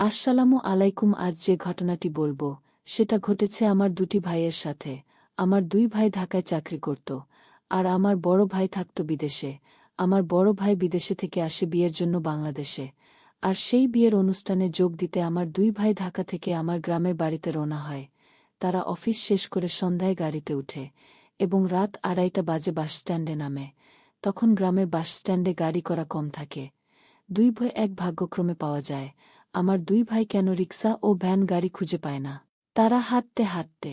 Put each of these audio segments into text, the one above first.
আসসালামু আলাইকুম। আজ যে ঘটনাটি বলবো সেটা ঘটেছে আমার দুটি ভাইয়ের সাথে। আমার দুই ভাই ঢাকায় চাকরি করত, আর আমার বড় ভাই থাকত বিদেশে। আমার বড় ভাই বিদেশে থেকে আসে বিয়ের জন্য বাংলাদেশে, আর সেই বিয়ের অনুষ্ঠানে যোগ দিতে আমার দুই ভাই ঢাকা থেকে আমার গ্রামের বাড়িতে রওনা হয়। তারা অফিস শেষ করে সন্ধ্যায় গাড়িতে উঠে এবং রাত 2:30 বাজে বাসস্ট্যান্ডে নামে। তখন গ্রামের বাসস্ট্যান্ডে গাড়ি করা কম থাকে। দুই ভাই এক ভাগ্যক্রমে পাওয়া যায়। আমার দুই ভাই কেন রিক্সা ও ভ্যান গাড়ি খুঁজে পায় না। তারা হাঁটতে হাঁটতে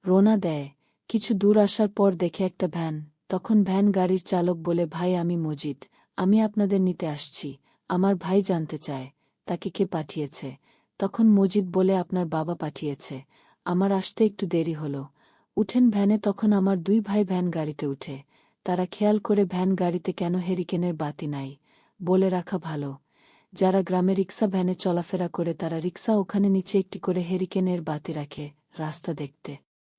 রওনা দেয়। কিছু দূর আসার পর দেখে একটা ভ্যান। তখন ভ্যান গাড়ির চালক বলে, ভাই আমি মজিদ, আমি আপনাদের নিতে আসছি। আমার ভাই জানতে চায় তাকে কে পাঠিয়েছে। তখন মজিদ বলে, আপনার বাবা পাঠিয়েছে, আমার আসতে একটু দেরি হলো। উঠেন ভ্যানে। তখন আমার দুই ভাই ভ্যান গাড়িতে উঠে। তারা খেয়াল করে ভ্যান গাড়িতে কেন হেরিকেনের বাতি নাই। বলে রাখা ভালো, যারা গ্রামে রিক্সা ভ্যানে চলাফেরা করে তারা রিক্সা ওখানে নিচে একটি করে হেরিকেনের বাতি রাখে রাস্তা দেখতে।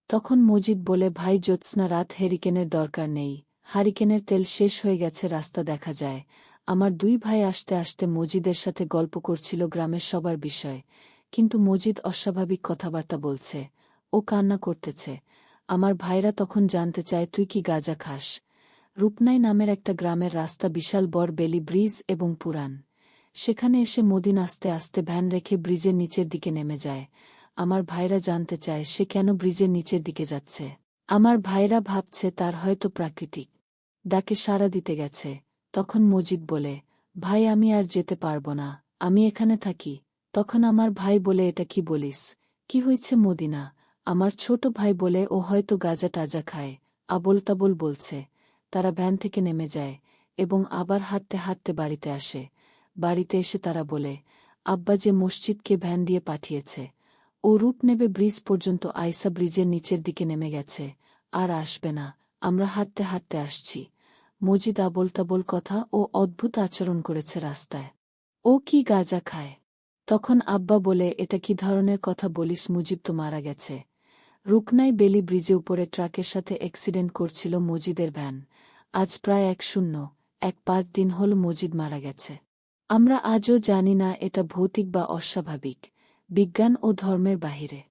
তখন মজিদ বলে, ভাই জ্যোৎস্না রাত, হেরিকেনের দরকার নেই, হারিকেনের তেল শেষ হয়ে গেছে, রাস্তা দেখা যায়। আমার দুই ভাই আসতে আসতে মজিদের সাথে গল্প করছিল গ্রামের সবার বিষয়, কিন্তু মজিদ অস্বাভাবিক কথাবার্তা বলছে, ও কান্না করতেছে। আমার ভাইরা তখন জানতে চায়, তুই কি গাঁজা খাস? রূপনাই নামের একটা গ্রামের রাস্তা বিশাল বড় বেলি ব্রিজ এবং পুরান। সেখানে এসে মদিন আস্তে আস্তে ভ্যান রেখে ব্রিজের নিচের দিকে নেমে যায়। আমার ভাইরা জানতে চায় সে কেন ব্রিজের নিচের দিকে যাচ্ছে। আমার ভাইরা ভাবছে তার হয়তো প্রাকৃতিক ডাকে সাড়া দিতে গেছে। তখন মজিদ বলে, ভাই আমি আর যেতে পারবো না, আমি এখানে থাকি। তখন আমার ভাই বলে, এটা কি বলিস? কি হয়েছে মদিনা? আমার ছোট ভাই বলে, ও হয়তো গাঁজা টাজা খায়, আবোল তাবোল বলছে। তারা ভ্যান থেকে নেমে যায় এবং আবার হাঁটতে হাঁটতে বাড়িতে আসে। বাড়িতে এসে তারা বলে, আব্বা যে মসজিদকে ভ্যান দিয়ে পাঠিয়েছে, ও রূপ নেবে ব্রিজ পর্যন্ত আইসা ব্রিজের নিচের দিকে নেমে গেছে, আর আসবে না, আমরা হাঁটতে হাঁটতে আসছি। মজিদ আবোল তাবোল কথা ও অদ্ভুত আচরণ করেছে রাস্তায়। ও কি গাঁজা খায়? তখন আব্বা বলে, এটা কি ধরনের কথা বলিস, মুজিব তো মারা গেছে। রুকনাই বেলি ব্রিজে উপরে ট্রাকের সাথে অ্যাক্সিডেন্ট করছিল মজিদের ভ্যান। আজ প্রায় 105 দিন হল মজিদ মারা গেছে। আমরা আজও জানি না এটা ভৌতিক বা অস্বাভাবিক, বিজ্ঞান ও ধর্মের বাহিরে।